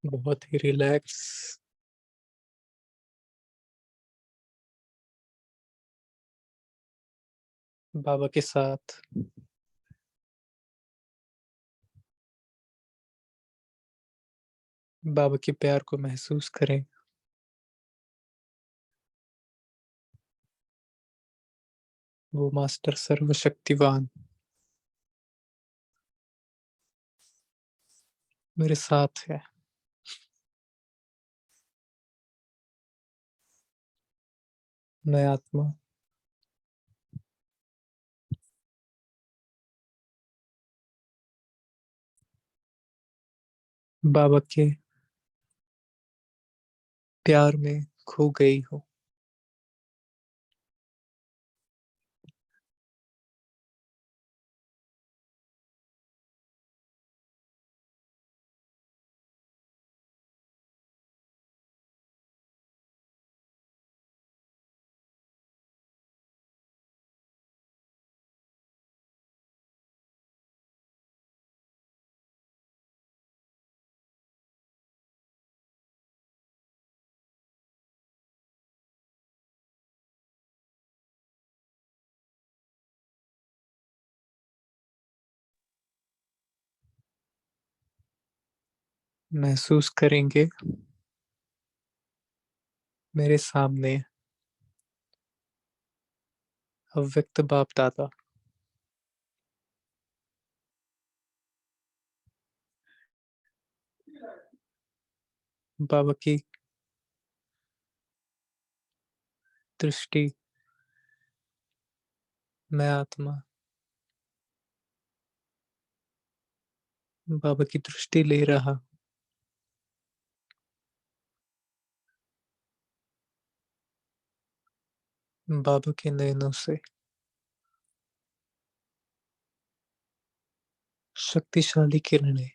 बहुत ही रिलैक्स। बाबा के साथ। बाबा के प्यार को महसूस करें। वो मास्टर सर्वशक्तिवान मेरे साथ है। मैं आत्मा बाबा के प्यार में खो गई हूँ। महसूस करेंगे मेरे सामने अव्यक्त बाप दादा। बाबा की दृष्टि। मैं आत्मा बाबा की दृष्टि ले रहा। बाबा के नयनों से शक्तिशाली किरणें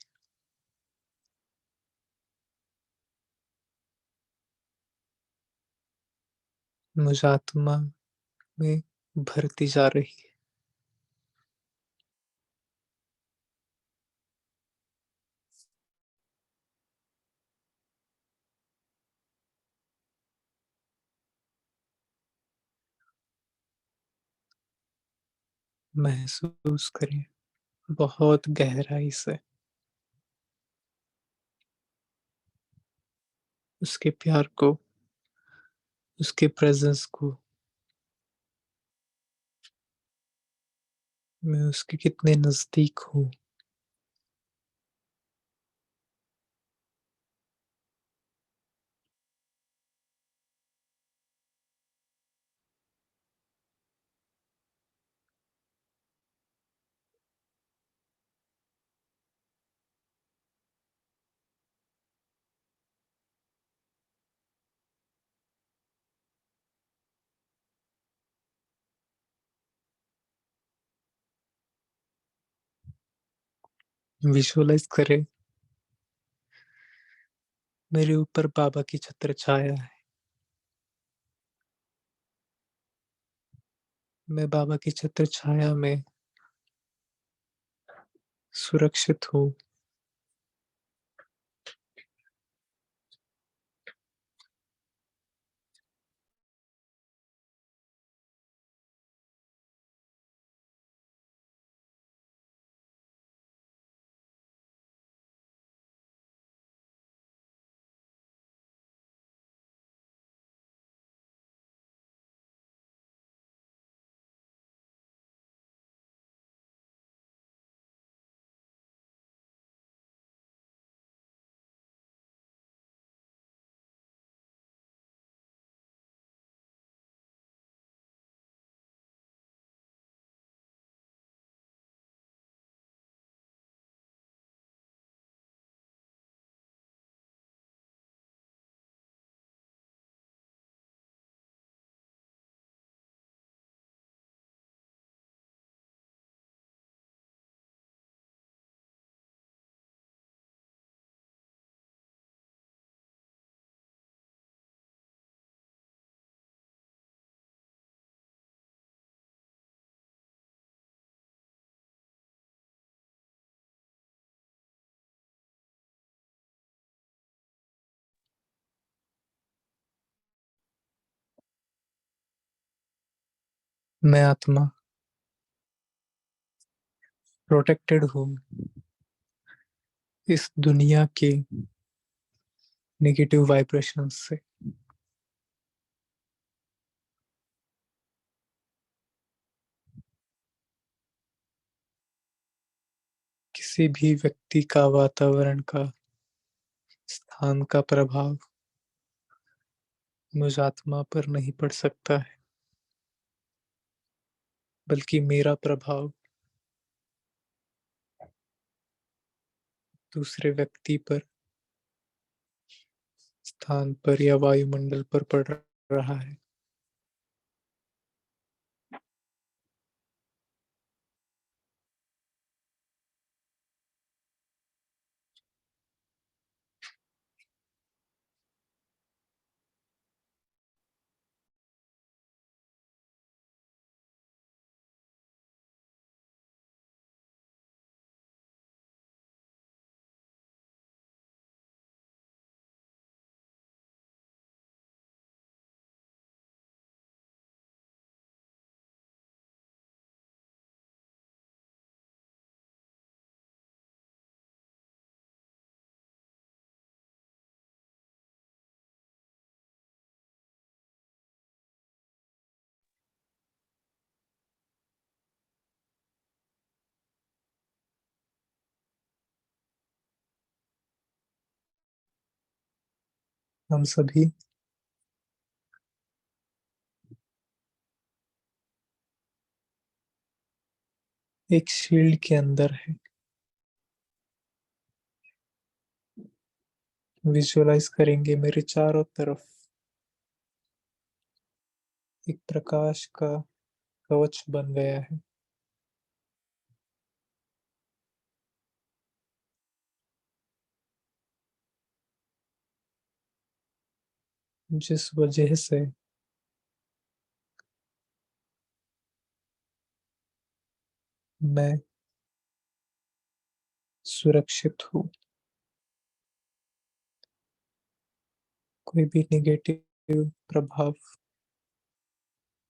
मुझ आत्मा में भरती जा रही है। महसूस करें बहुत गहराई से उसके प्यार को, उसके प्रेजेंस को। मैं उसके कितने नजदीक हूँ। विजुअलाइज करें मेरे ऊपर बाबा की छत्र छाया है। मैं बाबा की छत्र छाया में सुरक्षित हूँ। मैं आत्मा प्रोटेक्टेड हूँ इस दुनिया के नेगेटिव वाइब्रेशंस से। किसी भी व्यक्ति का, वातावरण का, स्थान का प्रभाव मुझ आत्मा पर नहीं पड़ सकता है, बल्कि मेरा प्रभाव दूसरे व्यक्ति पर, स्थान पर या वायुमंडल पर पड़ रहा है। हम सभी एक शील्ड के अंदर है। विजुअलाइज करेंगे मेरे चारों तरफ एक प्रकाश का कवच बन गया है, जिस वजह से मैं सुरक्षित हूँ। कोई भी नेगेटिव प्रभाव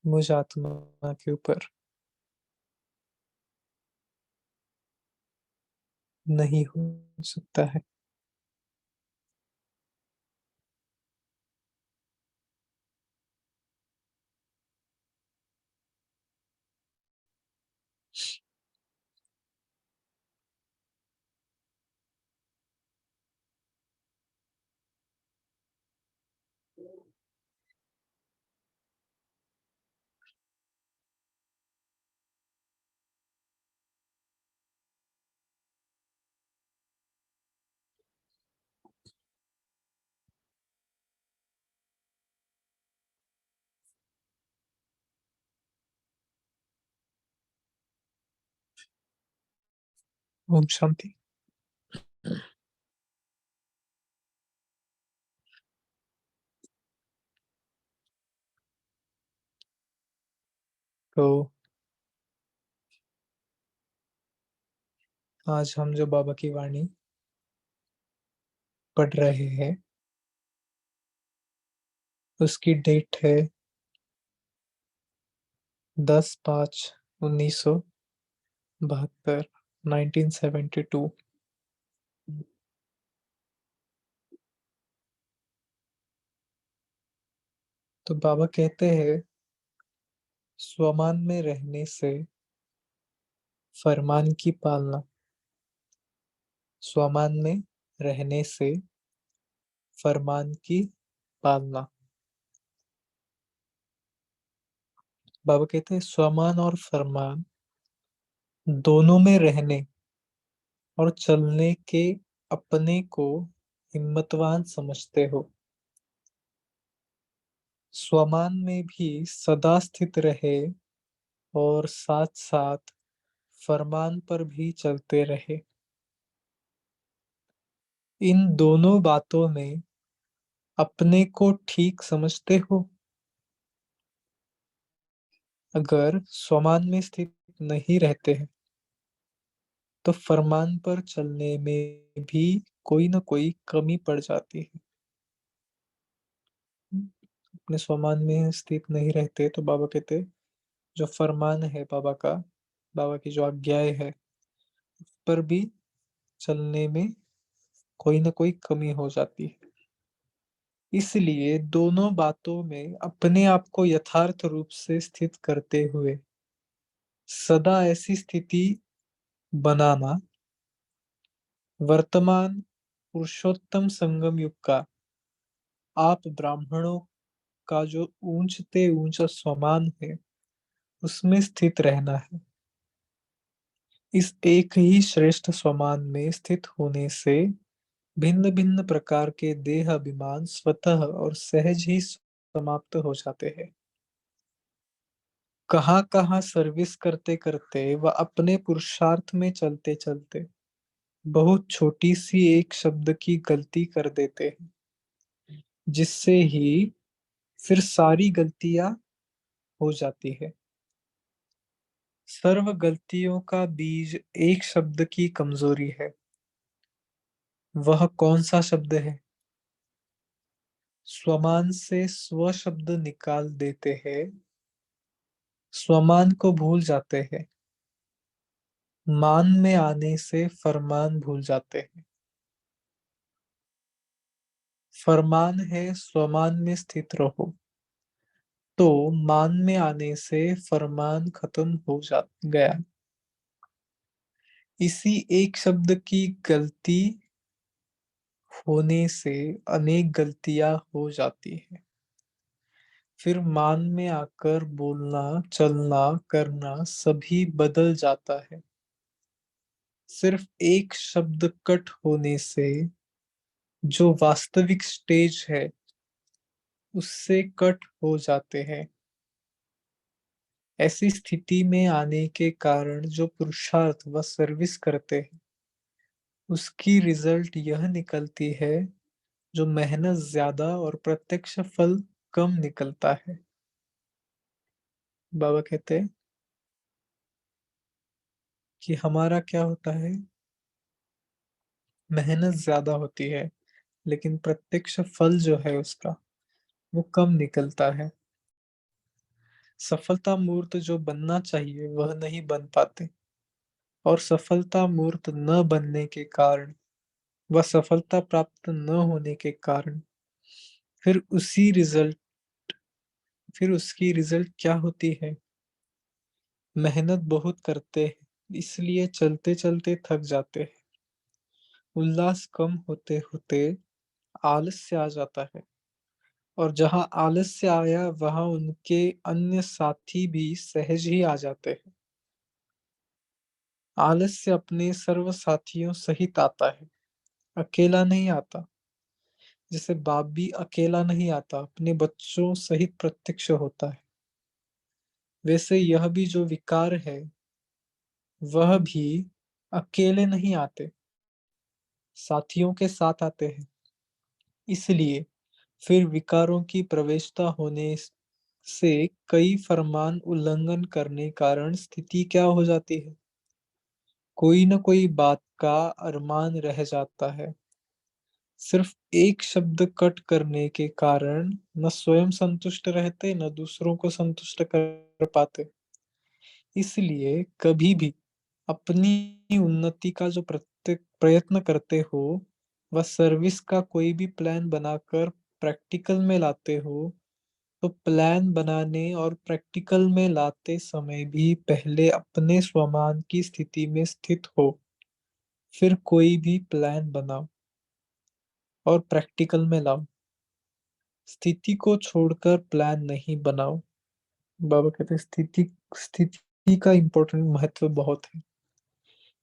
मुझ आत्मा के ऊपर नहीं हो सकता है। ओम शांति। तो आज हम जो बाबा की वाणी पढ़ रहे हैं, उसकी डेट है 10/5/1972, 1972। तो बाबा कहते हैं, स्वमान में रहने से फरमान की पालना, स्वमान में रहने से फरमान की पालना। बाबा कहते हैं, स्वमान और फरमान दोनों में रहने और चलने के अपने को हिम्मतवान समझते हो। स्वमान में भी सदा स्थित रहे और साथ साथ फरमान पर भी चलते रहे। इन दोनों बातों में अपने को ठीक समझते हो। अगर स्वमान में स्थित नहीं रहते हैं, तो फरमान पर चलने में भी कोई ना कोई कमी पड़ जाती है। अपने स्वमान में स्थित नहीं रहते तो बाबा कहते जो फरमान है बाबा का, बाबा की जो आज्ञाएं है, उस पर भी चलने में कोई ना कोई कमी हो जाती है। इसलिए दोनों बातों में अपने आप को यथार्थ रूप से स्थित करते हुए सदा ऐसी स्थिति बनाना वर्तमान पुरुषोत्तम संगम युग का आप ब्राह्मणों का जो ऊंचते ऊंचा स्वमान है, उसमें स्थित रहना है। इस एक ही श्रेष्ठ स्वमान में स्थित होने से भिन्न भिन्न प्रकार के देह अभिमान स्वतः और सहज ही समाप्त हो जाते हैं। कहाँ कहाँ सर्विस करते करते व अपने पुरुषार्थ में चलते चलते बहुत छोटी सी एक शब्द की गलती कर देते हैं, जिससे ही फिर सारी गलतियां हो जाती है। सर्व गलतियों का बीज एक शब्द की कमजोरी है। वह कौन सा शब्द है? स्वमान से स्व शब्द निकाल देते हैं, स्वमान को भूल जाते हैं, मान में आने से फरमान भूल जाते हैं। फरमान है स्वमान में स्थित रहो, तो मान में आने से फरमान खत्म हो जा गया। इसी एक शब्द की गलती होने से अनेक गलतियां हो जाती है। फिर मान में आकर बोलना, चलना, करना सभी बदल जाता है। सिर्फ एक शब्द कट होने से जो वास्तविक स्टेज है, उससे कट हो जाते हैं। ऐसी स्थिति में आने के कारण जो पुरुषार्थ व सर्विस करते हैं, उसकी रिजल्ट यह निकलती है जो मेहनत ज्यादा और प्रत्यक्ष फल कम निकलता है। बाबा कहते हैं कि हमारा क्या होता है, मेहनत ज्यादा होती है, लेकिन प्रत्यक्ष फल जो है उसका वो कम निकलता है। सफलता मूर्त जो बनना चाहिए वह नहीं बन पाते, और सफलता मूर्त न बनने के कारण व सफलता प्राप्त न होने के कारण फिर उसी रिजल्ट फिर उसकी रिजल्ट क्या होती है? मेहनत बहुत करते हैं, इसलिए चलते चलते थक जाते हैं। उल्लास कम होते होते आलस्य आ जाता है, और जहां आलस्य आया वहां उनके अन्य साथी भी सहज ही आ जाते हैं। आलस्य अपने सर्व साथियों सहित आता है, अकेला नहीं आता। जैसे बाप भी अकेला नहीं आता, अपने बच्चों सहित प्रत्यक्ष होता है, वैसे यह भी जो विकार है वह भी अकेले नहीं आते, साथियों के साथ आते हैं। इसलिए फिर विकारों की प्रवेशता होने से कई फरमान उल्लंघन करने कारण स्थिति क्या हो जाती है? कोई न कोई बात का अरमान रह जाता है। सिर्फ एक शब्द कट करने के कारण न स्वयं संतुष्ट रहते, न दूसरों को संतुष्ट कर पाते। इसलिए कभी भी अपनी उन्नति का जो प्रत्येक प्रयत्न करते हो, वह सर्विस का कोई भी प्लान बनाकर प्रैक्टिकल में लाते हो, तो प्लान बनाने और प्रैक्टिकल में लाते समय भी पहले अपने स्वमान की स्थिति में स्थित हो, फिर कोई भी प्लान बनाओ और प्रैक्टिकल में लाओ। स्थिति को छोड़कर प्लान नहीं बनाओ। बाबा कहते हैं स्थिति स्थिति का इम्पोर्टेंट महत्व बहुत है।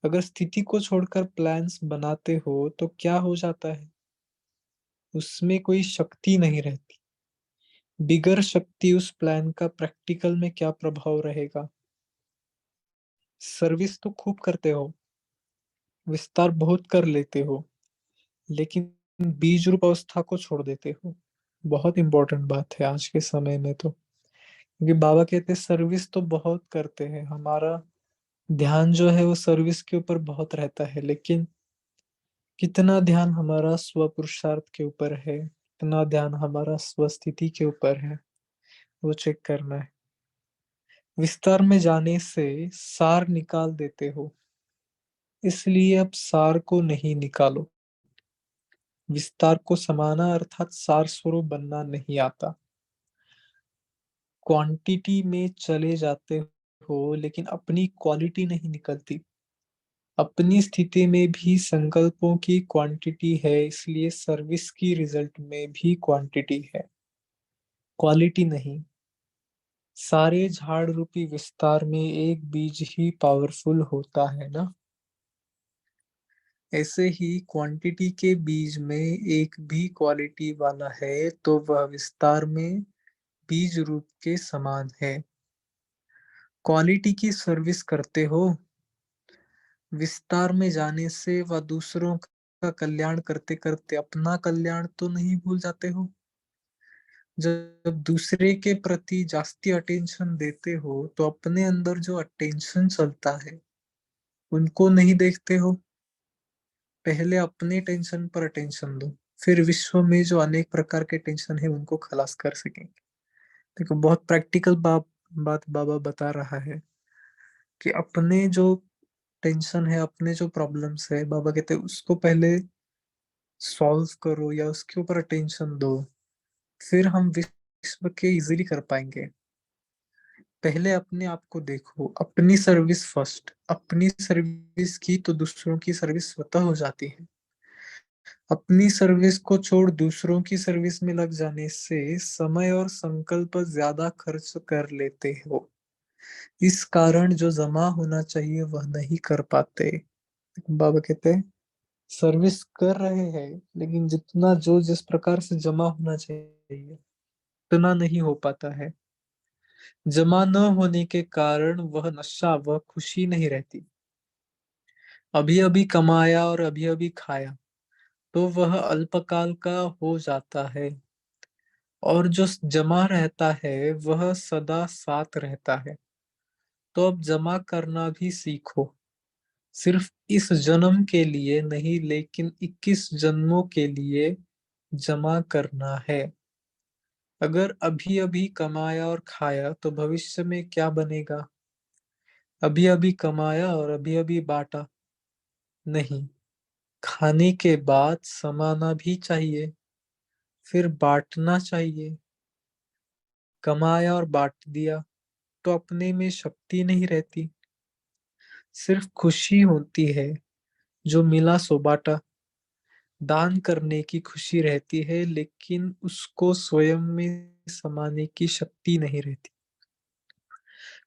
अगर स्थिति को छोड़कर प्लान्स बनाते हो तो क्या हो जाता है, उसमें कोई शक्ति नहीं रहती। बिगर शक्ति उस प्लान का प्रैक्टिकल में क्या प्रभाव रहेगा? सर्विस तो खूब करते हो, विस्तार बहुत कर लेते हो, लेकिन बीज रूप अवस्था को छोड़ देते हो। बहुत इंपॉर्टेंट बात है आज के समय में तो, क्योंकि बाबा कहते हैं सर्विस तो बहुत करते हैं, हमारा ध्यान जो है वो सर्विस के ऊपर बहुत रहता है, लेकिन कितना ध्यान हमारा स्व पुरुषार्थ के ऊपर है, कितना ध्यान हमारा स्वस्थिति के ऊपर है, वो चेक करना है। विस्तार में जाने से सार निकाल देते हो, इसलिए अब सार को नहीं निकालो। विस्तार को समाना अर्थात सार स्वरूप बनना नहीं आता। क्वांटिटी में चले जाते हो लेकिन अपनी क्वालिटी नहीं निकलती। अपनी स्थिति में भी संकल्पों की क्वांटिटी है, इसलिए सर्विस की रिजल्ट में भी क्वांटिटी है, क्वालिटी नहीं। सारे झाड़ रूपी विस्तार में एक बीज ही पावरफुल होता है ना। ऐसे ही क्वांटिटी के बीज में एक भी क्वालिटी वाला है तो वह विस्तार में बीज रूप के समान है। क्वालिटी की सर्विस करते हो, विस्तार में जाने से वह दूसरों का कल्याण करते करते अपना कल्याण तो नहीं भूल जाते हो। जब दूसरे के प्रति जास्ती अटेंशन देते हो तो अपने अंदर जो अटेंशन चलता है उनको नहीं देखते हो। पहले अपने टेंशन पर अटेंशन दो, फिर विश्व में जो अनेक प्रकार के टेंशन है उनको खलास कर सकेंगे। देखो बहुत प्रैक्टिकल बात बाबा बता रहा है कि अपने जो टेंशन है, अपने जो प्रॉब्लम्स है, बाबा कहते हैं उसको पहले सॉल्व करो या उसके ऊपर अटेंशन दो, फिर हम विश्व के इजीली कर पाएंगे। पहले अपने आप को देखो, अपनी सर्विस फर्स्ट। अपनी सर्विस की तो दूसरों की सर्विस स्वतः हो जाती है। अपनी सर्विस को छोड़ दूसरों की सर्विस में लग जाने से समय और संकल्प ज्यादा खर्च कर लेते हो। इस कारण जो जमा होना चाहिए वह नहीं कर पाते। बाबा कहते हैं सर्विस कर रहे हैं लेकिन जितना जो जिस प्रकार से जमा होना चाहिए उतना नहीं हो पाता है। जमा न होने के कारण वह नशा, वह खुशी नहीं रहती। अभी अभी कमाया और अभी अभी खाया तो वह अल्पकाल का हो जाता है, और जो जमा रहता है वह सदा साथ रहता है। तो अब जमा करना भी सीखो, सिर्फ इस जन्म के लिए नहीं लेकिन 21 जन्मों के लिए जमा करना है। अगर अभी अभी कमाया और खाया तो भविष्य में क्या बनेगा? अभी अभी कमाया और अभी अभी बांटा नहीं। खाने के बाद समाना भी चाहिए, फिर बांटना चाहिए। कमाया और बांट दिया तो अपने में शक्ति नहीं रहती, सिर्फ खुशी होती है। जो मिला सो बांटा। दान करने की खुशी रहती है लेकिन उसको स्वयं में समाने की शक्ति नहीं रहती।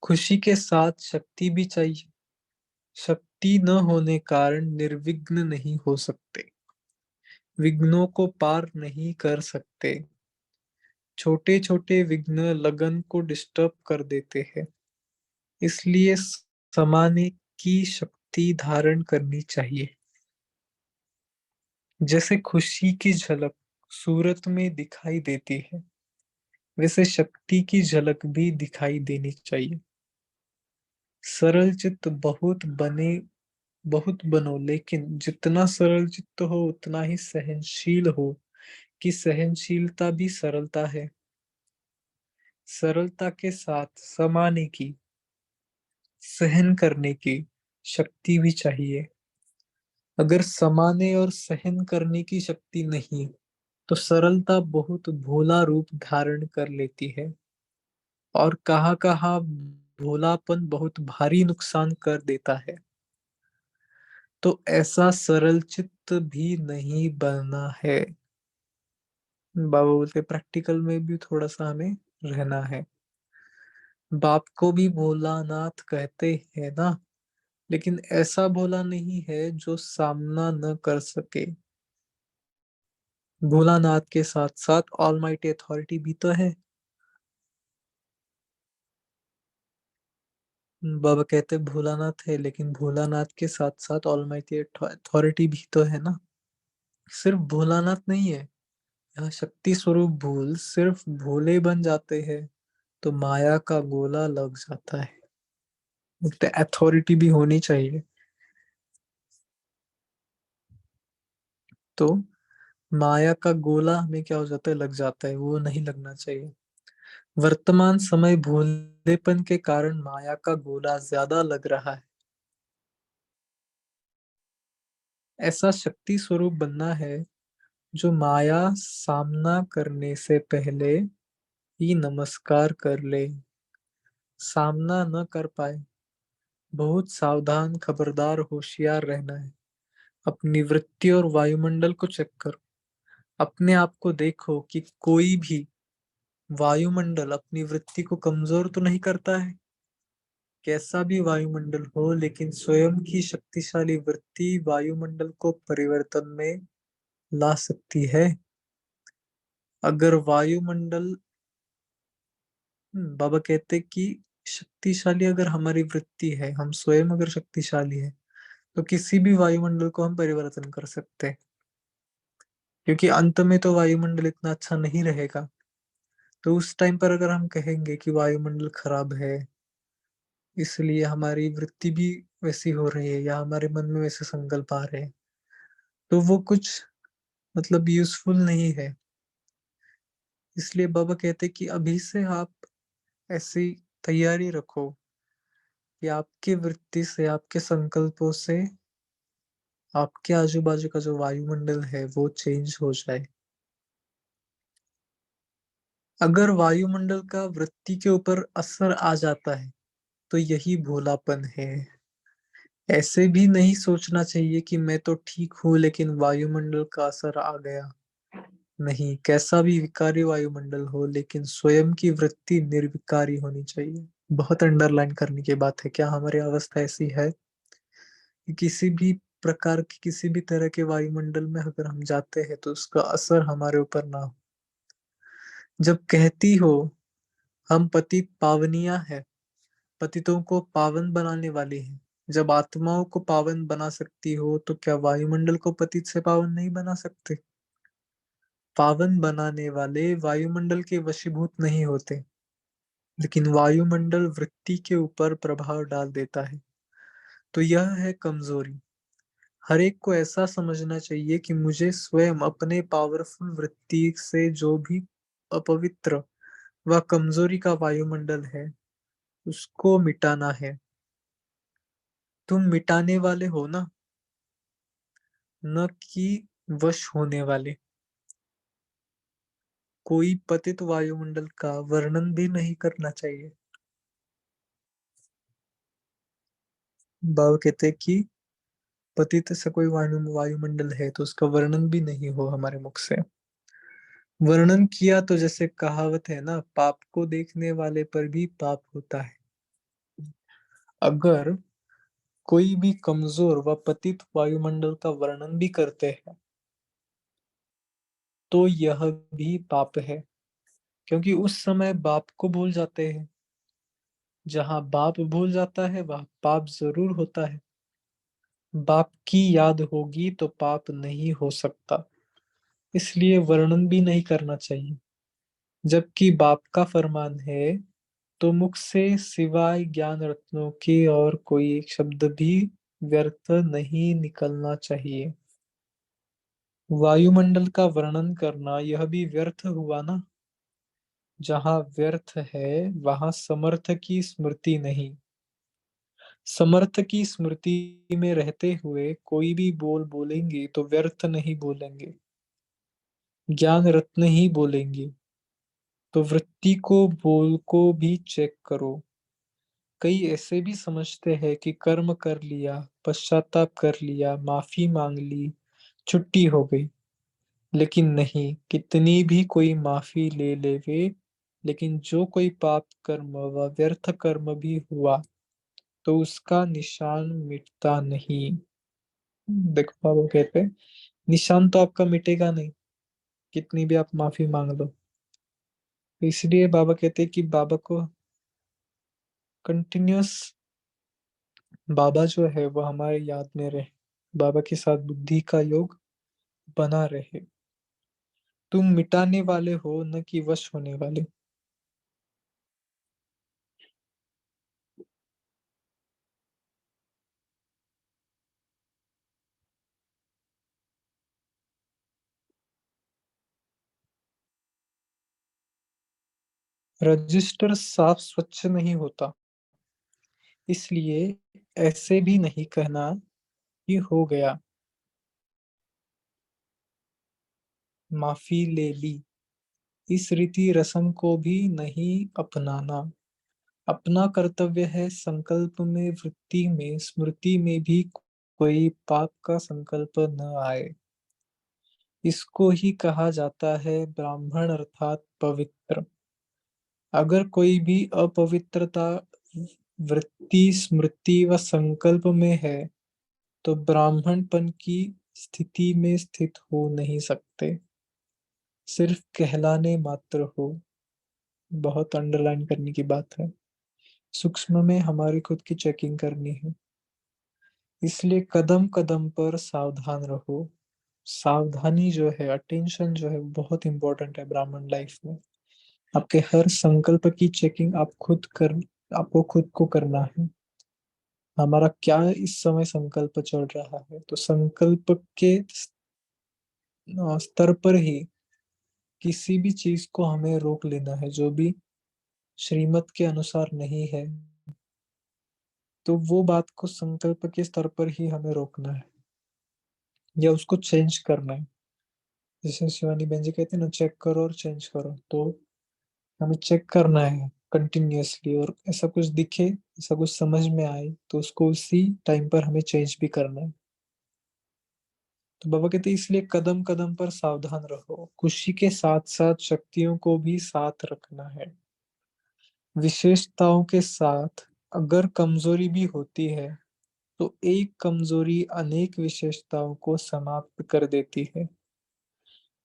खुशी के साथ शक्ति भी चाहिए। शक्ति न होने कारण निर्विघ्न नहीं हो सकते, विघ्नों को पार नहीं कर सकते। छोटे छोटे विघ्न लगन को डिस्टर्ब कर देते हैं, इसलिए समाने की शक्ति धारण करनी चाहिए। जैसे खुशी की झलक सूरत में दिखाई देती है, वैसे शक्ति की झलक भी दिखाई देनी चाहिए। सरल चित्त बहुत बनो, लेकिन जितना सरल चित्त हो उतना ही सहनशील हो, कि सहनशीलता भी सरलता है। सरलता के साथ समाने की, सहन करने की शक्ति भी चाहिए। अगर समाने और सहन करने की शक्ति नहीं तो सरलता बहुत भोला रूप धारण कर लेती है, और कहाँ कहाँ भोलापन बहुत भारी नुकसान कर देता है। तो ऐसा सरल चित्त भी नहीं बनना है। बाबा बोलते प्रैक्टिकल में भी थोड़ा सा हमें रहना है। बाप को भी भोलानाथ कहते हैं ना, लेकिन ऐसा भोला नहीं है जो सामना न कर सके। भोलानाथ के साथ साथ ऑलमाइटी अथॉरिटी भी तो है। बाबा कहते भोलानाथ है लेकिन भोलानाथ के साथ साथ ऑलमाइटी अथॉरिटी भी तो है ना। सिर्फ भोलानाथ नहीं है, यहाँ शक्ति स्वरूप भूल सिर्फ भोले बन जाते हैं तो माया का गोला लग जाता है। तो अथॉरिटी भी होनी चाहिए। तो माया का गोला हमें क्या हो जाता है, लग जाता है, वो नहीं लगना चाहिए। वर्तमान समय भोलेपन के कारण माया का गोला ज्यादा लग रहा है। ऐसा शक्ति स्वरूप बनना है जो माया सामना करने से पहले ही नमस्कार कर ले। सामना न कर पाए, बहुत सावधान, खबरदार, होशियार रहना है। अपनी वृत्ति और वायुमंडल को चेक करो। अपने आप को देखो कि कोई भी वायुमंडल अपनी वृत्ति को कमजोर तो नहीं करता है। कैसा भी वायुमंडल हो, लेकिन स्वयं की शक्तिशाली वृत्ति वायुमंडल को परिवर्तन में ला सकती है। अगर वायुमंडल बाबा कहते कि शक्तिशाली अगर हमारी वृत्ति है, हम स्वयं अगर शक्तिशाली है, तो किसी भी वायुमंडल को हम परिवर्तन कर सकते हैं। क्योंकि अंत में तो वायुमंडल इतना अच्छा नहीं रहेगा। तो उस टाइम पर अगर हम कहेंगे कि वायुमंडल खराब है, इसलिए हमारी वृत्ति भी वैसी हो रही है या हमारे मन में वैसे संकल्प आ रहे हैं, तो वो कुछ मतलब यूजफुल नहीं है। इसलिए बाबा कहते कि अभी से आप ऐसी तैयारी रखो कि आपकी वृत्ति से, आपके संकल्पों से आपके आजू बाजू का जो वायुमंडल है वो चेंज हो जाए। अगर वायुमंडल का वृत्ति के ऊपर असर आ जाता है तो यही भोलापन है। ऐसे भी नहीं सोचना चाहिए कि मैं तो ठीक हूं लेकिन वायुमंडल का असर आ गया। नहीं, कैसा भी विकारी वायुमंडल हो, लेकिन स्वयं की वृत्ति निर्विकारी होनी चाहिए। बहुत अंडरलाइन करने की बात है। क्या हमारी अवस्था ऐसी है कि किसी भी प्रकार की, किसी भी तरह के वायुमंडल में अगर हम जाते हैं तो उसका असर हमारे ऊपर ना हो। जब कहती हो हम पतित पावनिया है, पतितों को पावन बनाने वाली है, जब आत्माओं को पावन बना सकती हो तो क्या वायुमंडल को पतित से पावन नहीं बना सकते? पावन बनाने वाले वायुमंडल के वशीभूत नहीं होते, लेकिन वायुमंडल वृत्ति के ऊपर प्रभाव डाल देता है। तो यह है कमजोरी। हर एक को ऐसा समझना चाहिए कि मुझे स्वयं अपने पावरफुल वृत्ति से जो भी अपवित्र व कमजोरी का वायुमंडल है उसको मिटाना है। तुम मिटाने वाले हो ना, न कि वश होने वाले। कोई पतित वायुमंडल का वर्णन भी नहीं करना चाहिए। बाबा कहते हैं कि पतित से कोई वायुमंडल है तो उसका वर्णन भी नहीं हो हमारे मुख से। वर्णन किया तो जैसे कहावत है ना, पाप को देखने वाले पर भी पाप होता है। अगर कोई भी कमजोर व पतित वायुमंडल का वर्णन भी करते हैं तो यह भी पाप है, क्योंकि उस समय बाप को भूल जाते हैं। जहां बाप भूल जाता है वह पाप जरूर होता है। बाप की याद होगी तो पाप नहीं हो सकता, इसलिए वर्णन भी नहीं करना चाहिए। जबकि बाप का फरमान है तो मुख से सिवाय ज्ञान रत्नों के और कोई एक शब्द भी व्यर्थ नहीं निकलना चाहिए। वायुमंडल का वर्णन करना यह भी व्यर्थ हुआ ना। जहाँ व्यर्थ है वहां समर्थ की स्मृति नहीं। समर्थ की स्मृति में रहते हुए कोई भी बोल बोलेंगे तो व्यर्थ नहीं बोलेंगे, ज्ञान रत्न ही बोलेंगे। तो वृत्ति को, बोल को भी चेक करो। कई ऐसे भी समझते हैं कि कर्म कर लिया, पश्चाताप कर लिया, माफी मांग ली, छुट्टी हो गई। लेकिन नहीं, कितनी भी कोई माफी ले लेवे, लेकिन जो कोई पाप कर्म व व्यर्थ कर्म भी हुआ तो उसका निशान मिटता नहीं। देखो बाबा कहते हैं, निशान तो आपका मिटेगा नहीं, कितनी भी आप माफी मांग लो। तो इसलिए बाबा कहते हैं कि बाबा को कंटिन्यूअस, बाबा जो है वो हमारे याद में रहे, बाबा के साथ बुद्धि का योग बना रहे। तुम मिटाने वाले हो न कि वश होने वाले। रजिस्टर साफ स्वच्छ नहीं होता, इसलिए ऐसे भी नहीं कहना कि हो गया, माफी ले ली। इस रीति रस्म को भी नहीं अपनाना। अपना कर्तव्य है संकल्प में, वृत्ति में, स्मृति में भी कोई पाप का संकल्प न आए। इसको ही कहा जाता है ब्राह्मण अर्थात पवित्र। अगर कोई भी अपवित्रता वृत्ति, स्मृति व संकल्प में है तो ब्राह्मणपन की स्थिति में स्थित हो नहीं सकते, सिर्फ कहलाने मात्र हो। बहुत अंडरलाइन करने की बात है। सूक्ष्म में हमारी खुद की चेकिंग करनी है, इसलिए कदम कदम पर सावधान रहो। सावधानी जो है, अटेंशन जो है, बहुत इंपॉर्टेंट है ब्राह्मण लाइफ में। आपके हर संकल्प की चेकिंग आपको खुद को करना है। हमारा क्या इस समय संकल्प चल रहा है, तो संकल्प के स्तर पर ही किसी भी चीज को हमें रोक लेना है जो भी श्रीमत के अनुसार नहीं है, तो वो बात को संकल्प के स्तर पर ही हमें रोकना है या उसको चेंज करना है। जैसे शिवानी बहन जी कहते हैं ना, चेक करो और चेंज करो, तो हमें चेक करना है कंटिन्यूअसली, और ऐसा कुछ दिखे, ऐसा कुछ समझ में आए तो उसको उसी टाइम पर हमें चेंज भी करना है। तो बाबा कहते हैं इसलिए कदम कदम पर सावधान रहो, खुशी के साथ साथ शक्तियों को भी साथ रखना है। विशेषताओं के साथ अगर कमजोरी भी होती है तो एक कमजोरी अनेक विशेषताओं को समाप्त कर देती है।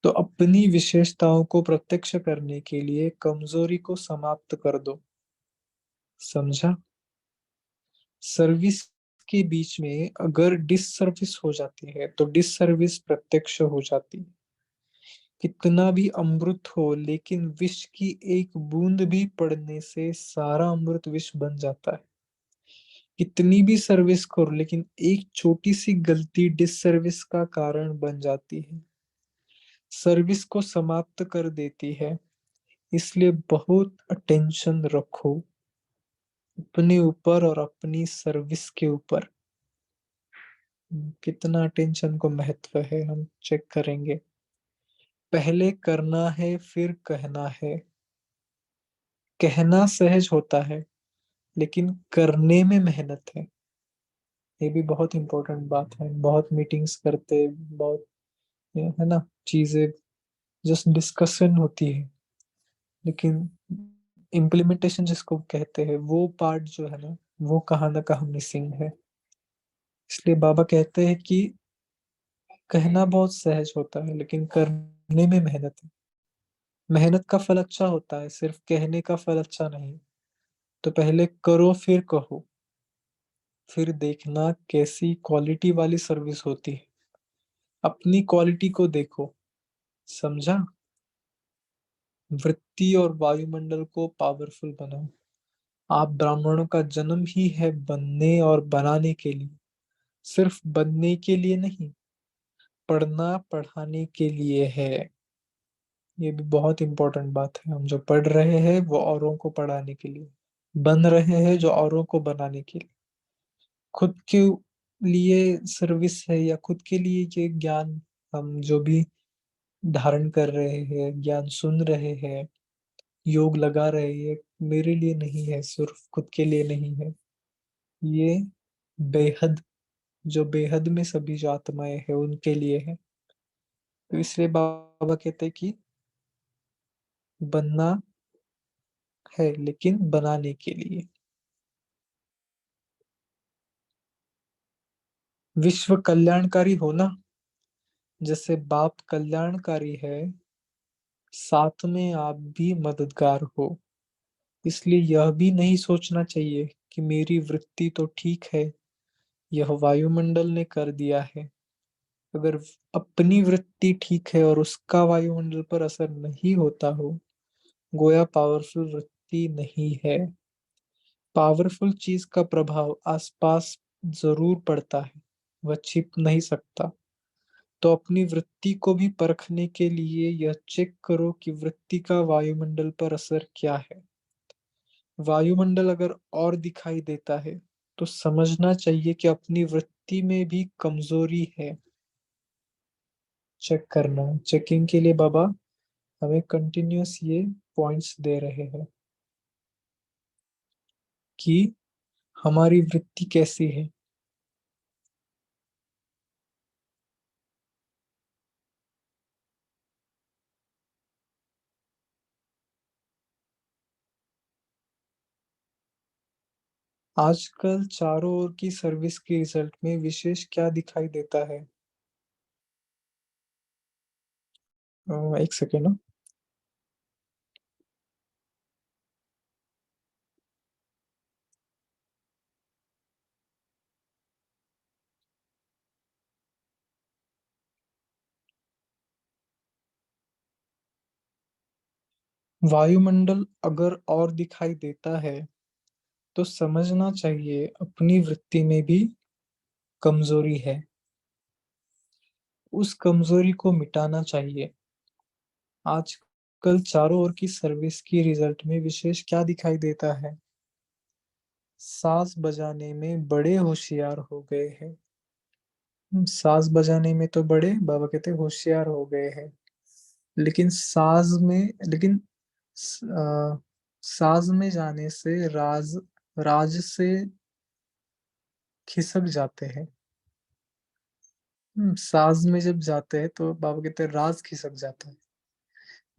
तो अपनी विशेषताओं को प्रत्यक्ष करने के लिए कमजोरी को समाप्त कर दो। समझा? सर्विस के बीच में अगर डिससर्विस हो जाती है तो डिससर्विस प्रत्यक्ष हो जाती है। कितना भी अमृत हो लेकिन विष की एक बूंद भी पड़ने से सारा अमृत विष बन जाता है। कितनी भी सर्विस करो लेकिन एक छोटी सी गलती डिससर्विस का कारण बन जाती है, सर्विस को समाप्त कर देती है। इसलिए बहुत अटेंशन रखो अपने ऊपर और अपनी सर्विस के ऊपर। कितना अटेंशन को महत्व है हम चेक करेंगे। पहले करना है फिर कहना है। कहना सहज होता है लेकिन करने में मेहनत है। ये भी बहुत इंपॉर्टेंट बात है। बहुत मीटिंग्स करते, बहुत है ना, चीजें जस्ट डिस्कशन होती है, लेकिन इम्प्लीमेंटेशन जिसको कहते हैं वो पार्ट जो है ना, वो कहाँ ना कहाँ मिसिंग है। इसलिए बाबा कहते हैं कि कहना बहुत सहज होता है लेकिन करने में मेहनत है। मेहनत का फल अच्छा होता है, सिर्फ कहने का फल अच्छा नहीं। तो पहले करो फिर कहो, फिर देखना कैसी क्वालिटी वाली सर्विस होती है। अपनी क्वालिटी को देखो। समझा? वृत्ति और वायुमंडल को पावरफुल बनाओ। आप ब्राह्मणों का जन्म ही है बनने और बनाने के लिए, सिर्फ बनने के लिए नहीं, पढ़ना पढ़ाने के लिए है। ये भी बहुत इंपॉर्टेंट बात है। हम जो पढ़ रहे हैं वो औरों को पढ़ाने के लिए, बन रहे हैं जो औरों को बनाने के लिए। खुद के लिए सर्विस है या खुद के लिए ये ज्ञान हम जो भी धारण कर रहे हैं, ज्ञान सुन रहे हैं, योग लगा रहे हैं, मेरे लिए नहीं है, सिर्फ खुद के लिए नहीं है। ये बेहद, जो बेहद में सभी जो आत्माएं हैं उनके लिए है। तो इसलिए बाबा कहते हैं कि बनना है लेकिन बनाने के लिए। विश्व कल्याणकारी होना, जैसे बाप कल्याणकारी है, साथ में आप भी मददगार हो। इसलिए यह भी नहीं सोचना चाहिए कि मेरी वृत्ति तो ठीक है, यह वायुमंडल ने कर दिया है। अगर अपनी वृत्ति ठीक है और उसका वायुमंडल पर असर नहीं होता हो, गोया पावरफुल वृत्ति नहीं है। पावरफुल चीज का प्रभाव आसपास जरूर पड़ता है, वह छिप नहीं सकता। तो अपनी वृत्ति को भी परखने के लिए यह चेक करो कि वृत्ति का वायुमंडल पर असर क्या है। वायुमंडल अगर और दिखाई देता है तो समझना चाहिए कि अपनी वृत्ति में भी कमजोरी है। चेक करना, चेकिंग के लिए बाबा हमें कंटिन्यूअस ये पॉइंट्स दे रहे हैं कि हमारी वृत्ति कैसी है। आजकल चारों ओर की सर्विस के रिजल्ट में विशेष क्या दिखाई देता है? एक सेकेंड। वायुमंडल अगर और दिखाई देता है तो समझना चाहिए अपनी वृत्ति में भी कमजोरी है। उस कमजोरी को मिटाना चाहिए। आजकल चारों ओर की सर्विस की रिजल्ट में विशेष क्या दिखाई देता है? साज बजाने में बड़े होशियार हो गए हैं। साज बजाने में तो बड़े बाबा कहते होशियार हो गए हैं। लेकिन साज में जाने से राज राज से खिसक जाते हैं। साज में जब जाते हैं तो बाबा कहते हैं राज खिसक जाता है।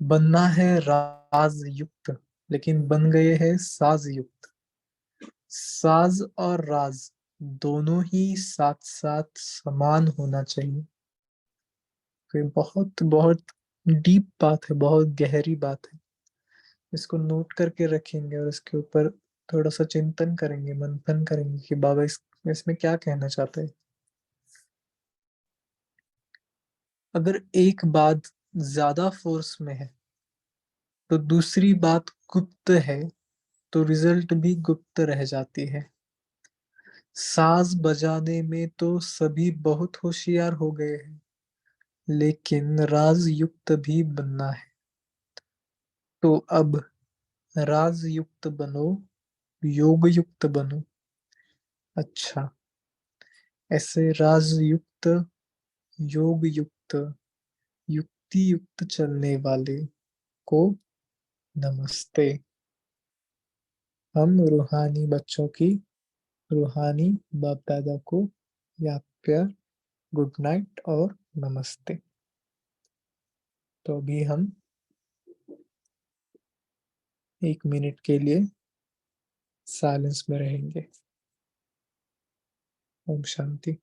बनना है राज युक्त, लेकिन बन गए हैं साज युक्त। साज और राज दोनों ही साथ साथ समान होना चाहिए। तो ये बहुत बहुत डीप बात है, बहुत गहरी बात है। इसको नोट करके रखेंगे और इसके ऊपर थोड़ा सा चिंतन करेंगे, मंथन करेंगे कि बाबा इसमें क्या कहना चाहते हैं। अगर एक बात ज्यादा फोर्स में है तो दूसरी बात गुप्त है, तो रिजल्ट भी गुप्त रह जाती है। साज बजाने में तो सभी बहुत होशियार हो गए हैं, लेकिन राज युक्त भी बनना है। तो अब राज युक्त बनो, योग युक्त बनो। अच्छा, ऐसे राज युक्त, योग युक्त, युक्ति युक्त चलने वाले को नमस्ते। हम रूहानी बच्चों की रूहानी बाप दादा को याद प्यार, गुड नाइट और नमस्ते। तो अभी हम 1 मिनट के लिए साइलेंस में रहेंगे। ओम शांति।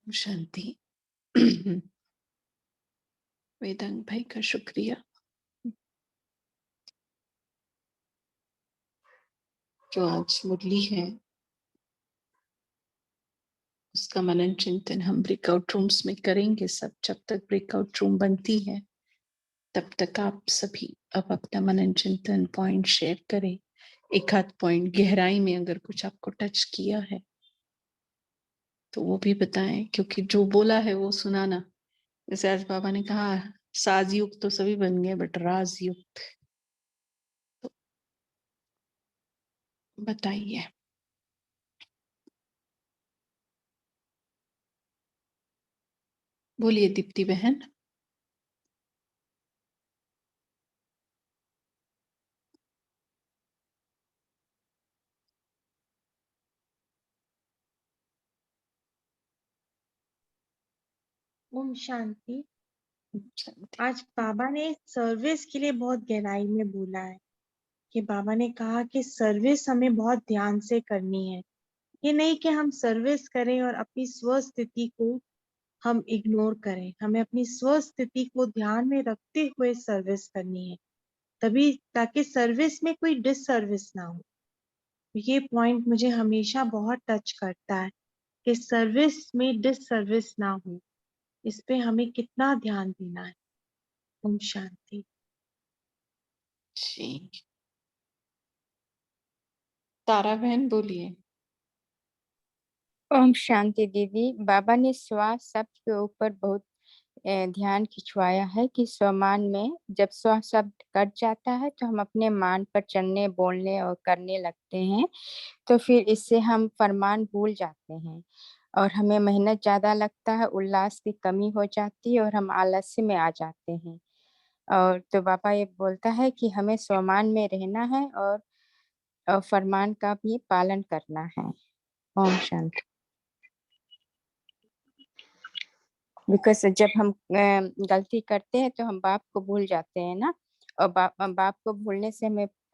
शांति। वेदांग भाई का शुक्रिया जो आज मुरली है उसका मनन चिंतन हम ब्रेकआउट रूम्स में करेंगे सब। जब तक ब्रेकआउट रूम बनती है तब तक आप सभी अब अपना मनन चिंतन पॉइंट शेयर करें। एक आध पॉइंट गहराई में अगर कुछ आपको टच किया है तो वो भी बताएं, क्योंकि जो बोला है वो सुनाना। जैसे आज बाबा ने कहा साज युक्त तो सभी बन गए, बट राज युक्त तो बताइए। बोलिए दीप्ति बहन। ओम शांति। शांति। आज बाबा ने सर्विस के लिए बहुत गहराई में बोला है कि बाबा ने कहा कि सर्विस हमें बहुत ध्यान से करनी है। ये नहीं कि हम सर्विस करें और अपनी स्व स्थिति को हम इग्नोर करें। हमें अपनी स्व स्थिति को ध्यान में रखते हुए सर्विस करनी है, तभी ताकि सर्विस में कोई डिससर्विस ना हो। ये पॉइंट मुझे हमेशा बहुत टच करता है कि सर्विस में डिससर्विस ना हो। इस पे हमें कितना ध्यान देना है। ओम शांति। जी, तारा बहन बोलिए। ओम शांति दीदी। बाबा ने श्वास शब्द के ऊपर बहुत ध्यान खिंचवाया है कि स्वमान में जब स्व शब्द कट जाता है तो हम अपने मान पर चलने, बोलने और करने लगते हैं, तो फिर इससे हम फरमान भूल जाते हैं और हमें मेहनत ज्यादा लगता है, उल्लास की कमी हो जाती है और हम आलस्य में आ जाते हैं। और तो बाबा ये बोलता है कि हमें स्वमान में रहना है और फरमान का भी पालन करना है। ओम शांति। बिकॉज जब हम गलती करते हैं तो हम बाप को भूल जाते हैं ना, और बाप को भूलने से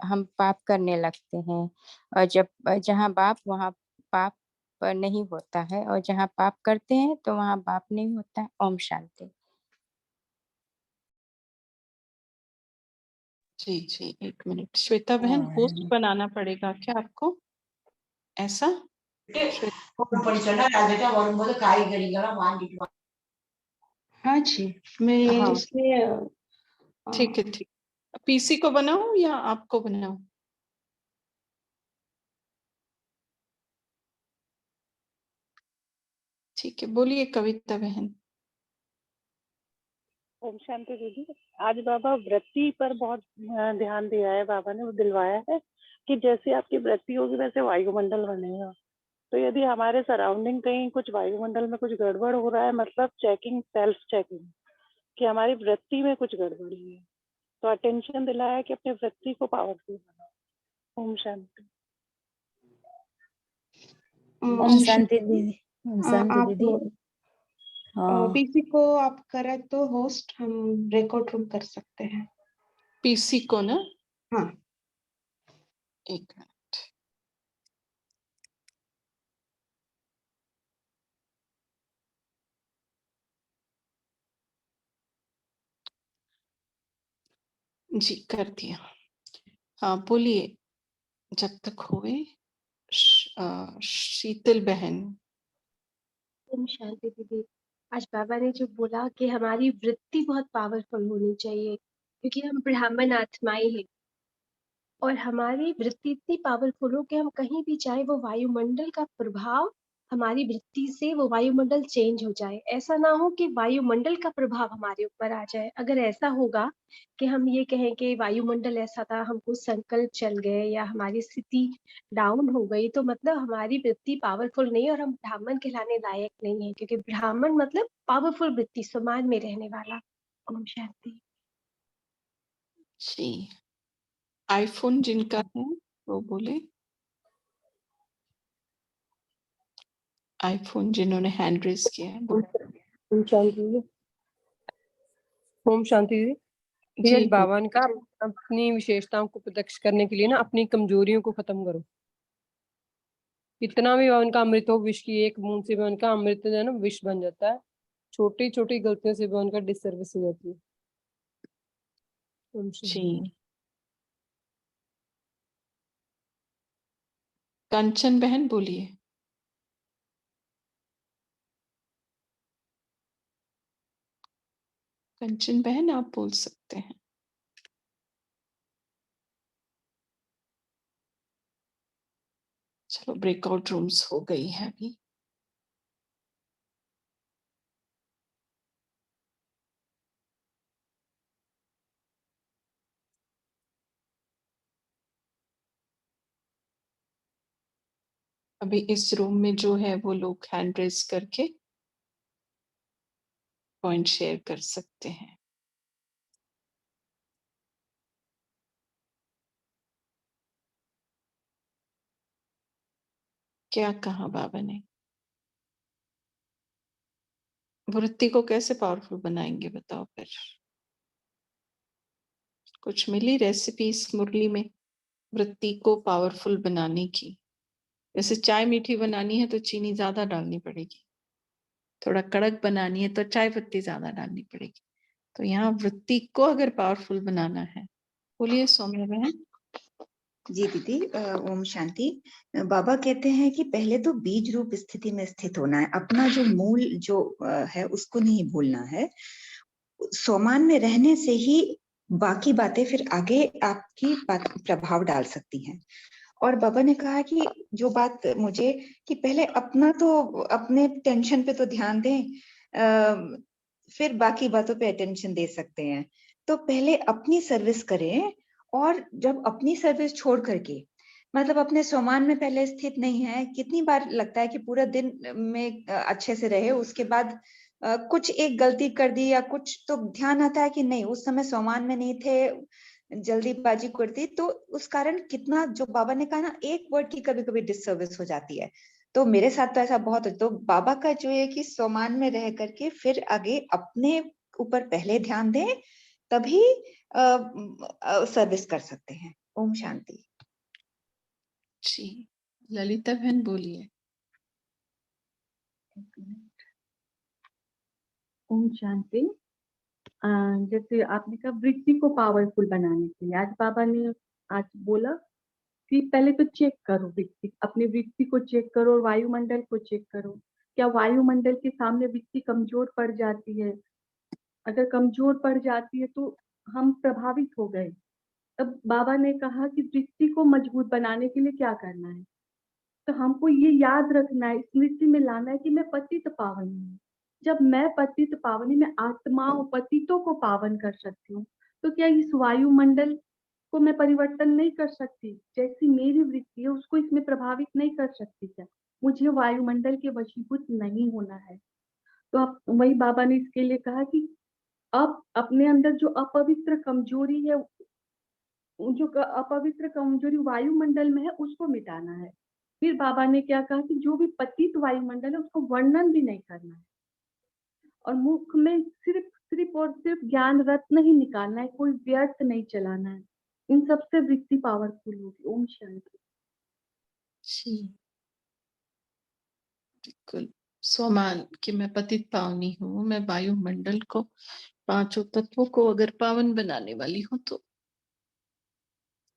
हम पाप करने लगते हैं, और जब जहाँ बाप वहाँ पाप नहीं होता है, और जहाँ पाप करते हैं तो वहाँ बाप नहीं होता है। ओम शांति। जी जी, एक मिनट। श्वेता बहन, होस्ट बनाना पड़ेगा क्या आपको ऐसा? हाँ जी, मैं हाँ इसलिए ठीक है, ठीक। पीसी को बनाऊं या आपको बनाऊं? ठीक है, बोलिए कविता बहन। ओम शांति दीदी। आज बाबा वृत्ति पर बहुत ध्यान दिया है। बाबा ने वो दिलवाया है कि जैसे आपकी वृत्ति होगी वैसे वायुमंडल बनेगा। तो यदि हमारे सराउंडिंग कहीं कुछ वायुमंडल में कुछ गड़बड़ हो रहा है, मतलब चेकिंग, सेल्फ चेकिंग कि हमारी वृत्ति में कुछ गड़बड़ी है, तो अटेंशन दिलाया कि अपने वृत्ति को पावरफुल बनाओ। ओम शांति। ओम शांति दीदी। ओम शांति आप दीदी। हाँ पीसी को आप करें तो होस्ट हम रिकॉर्ड रूम कर सकते हैं। पीसी को ना? हाँ, एक मिनट। जी, कर दिया। हाँ बोलिए, जब तक हुए। शीतल बहन। ओम शांति दीदी। आज बाबा ने जो बोला कि हमारी वृत्ति बहुत पावरफुल होनी चाहिए, क्योंकि हम ब्राह्मण आत्माएं हैं और हमारी वृत्ति इतनी पावरफुल हो कि हम कहीं भी जाए वो वायुमंडल का प्रभाव हमारी वृत्ति से वो वायुमंडल चेंज हो जाए। ऐसा ना हो कि वायुमंडल का प्रभाव हमारे ऊपर आ जाए। अगर ऐसा होगा कि हम ये कहें कि वायुमंडल ऐसा था, हमको संकल्प चल गए या हमारी स्थिति डाउन हो गई, तो मतलब हमारी वृत्ति पावरफुल नहीं और हम ब्राह्मण कहलाने लायक नहीं है, क्योंकि ब्राह्मण मतलब पावरफुल वृत्ति, समाज में रहने वाला। ओम शांति। जी, आईफोन जिनका है वो बोले। आईफोन जिन्होंने हैंड रेज किया है बोले। ओम शांति। ओम शांति दीदी। जी आज बाबा ने कहा अपनी विशेषताओं को प्रत्यक्ष करने के लिए ना अपनी कमजोरियों को खत्म करो। इतना भी उनका अमृत हो, विष की एक बूंद से भी उनका अमृत जो है ना विष बन जाता है। छोटी छोटी गलतियों से भी उनका डिसर्विस हो जाती है। ओम शांति। जी। कंचन बहन बोलिए। कंचन बहन आप बोल सकते हैं। चलो, ब्रेकआउट रूम्स हो गई है अभी। अभी इस रूम में जो है वो लोग हैंड रेज करके पॉइंट शेयर कर सकते हैं। क्या कहा बाबा ने? वृत्ति को कैसे पावरफुल बनाएंगे बताओ फिर। कुछ मिली रेसिपी इस मुरली में वृत्ति को पावरफुल बनाने की? जैसे चाय मीठी बनानी है तो चीनी ज्यादा डालनी पड़ेगी, थोड़ा कड़क बनानी है तो चाय पत्ती ज्यादा डालनी पड़ेगी। तो यहाँ वृत्ति को अगर पावरफुल बनाना है, बोलिए सौम्या बहन। जी दीदी, ओम शांति। बाबा कहते हैं कि पहले तो बीज रूप स्थिति में स्थित होना है, अपना जो मूल जो है उसको नहीं भूलना है। सोमान में रहने से ही बाकी बातें फिर आगे आपकी प्रभाव डाल सकती हैं। और बाबा ने कहा कि जो बात मुझे कि पहले अपना तो अपने टेंशन पे तो ध्यान दें, फिर बाकी बातों पे अटेंशन दे सकते हैं। तो पहले अपनी सर्विस करें, और जब अपनी सर्विस छोड़ करके मतलब अपने सोमान में पहले स्थित नहीं है। कितनी बार लगता है कि पूरा दिन में अच्छे से रहे, उसके बाद कुछ एक गलती कर दी या कुछ, तो ध्यान आता है कि नहीं उस समय सोमान में नहीं थे, जल्दीबाजी करती, तो उस कारण कितना, जो बाबा ने कहा ना, एक वर्ड की कभी कभी डिससर्विस हो जाती है। तो मेरे साथ तो ऐसा बहुत है। तो बाबा का जो है कि सोमान में रह करके फिर आगे अपने ऊपर पहले ध्यान दें, तभी सर्विस कर सकते हैं। ओम शांति। जी ललिता बहन बोलिए। ओम शांति। जैसे आपने कहा वृत्ति को पावरफुल बनाने के लिए, आज बाबा ने आज बोला कि पहले तो चेक करो वृत्ति, अपने वृत्ति को चेक करो और वायुमंडल को चेक करो। क्या वायुमंडल के सामने वृत्ति कमजोर पड़ जाती है? अगर कमजोर पड़ जाती है तो हम प्रभावित हो गए। तब बाबा ने कहा कि वृत्ति को मजबूत बनाने के लिए क्या करना है। तो हमको ये याद रखना है, स्मृति में लाना है कि मैं पतित पावनी हूँ। जब मैं पतित पावनी, मैं आत्माओं पतितों को पावन कर सकती हूँ, तो क्या इस वायुमंडल को मैं परिवर्तन नहीं कर सकती? जैसी मेरी वृत्ति है उसको इसमें प्रभावित नहीं कर सकती क्या? मुझे वायुमंडल के वशीभूत नहीं होना है। तो अब वही बाबा ने इसके लिए कहा कि अब अपने अंदर जो अपवित्र कमजोरी है, जो अपवित्र कमजोरी वायुमंडल में है, उसको मिटाना है। फिर बाबा ने क्या कहा कि जो भी पतित वायुमंडल है उसको वर्णन भी नहीं करना है, और मुख में सिर्फ सिर्फ और सिर्फ ज्ञान रत्न ही निकालना है, कोई व्यर्थ नहीं चलाना है। इन सबसे वृत्ति पावरफुल होगी। ओम शांति। जी बिल्कुल स्वमान कि मैं पतित पावनी हूँ, मैं वायुमंडल को, पांचों तत्वों को अगर पावन बनाने वाली हूँ, तो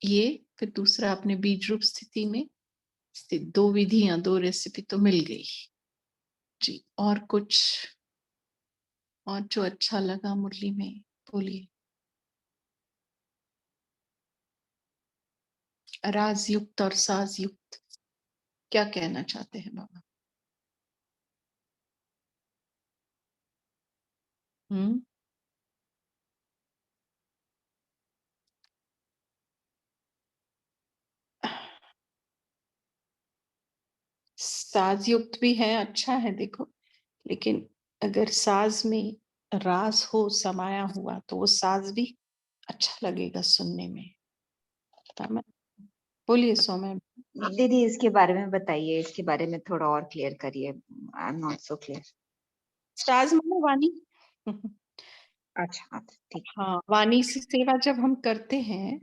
ये फिर दूसरा अपने बीज रूप स्थिति में स्थित दो विधियां, दो रेसिपी तो मिल गई। जी और कुछ और जो अच्छा लगा मुरली में बोलिए। राजयुक्त और साजयुक्त क्या कहना चाहते हैं बाबा? साज युक्त भी है, अच्छा है देखो, लेकिन अगर साज में रास हो समाया हुआ तो वो साज भी अच्छा लगेगा सुनने में। बोलिए सौम्य। दीदी इसके बारे में बताइए, इसके बारे में थोड़ा और क्लियर करिए। I am not so clear. साज मानो वाणी। अच्छा ठीक। हाँ, वाणी से सेवा जब हम करते हैं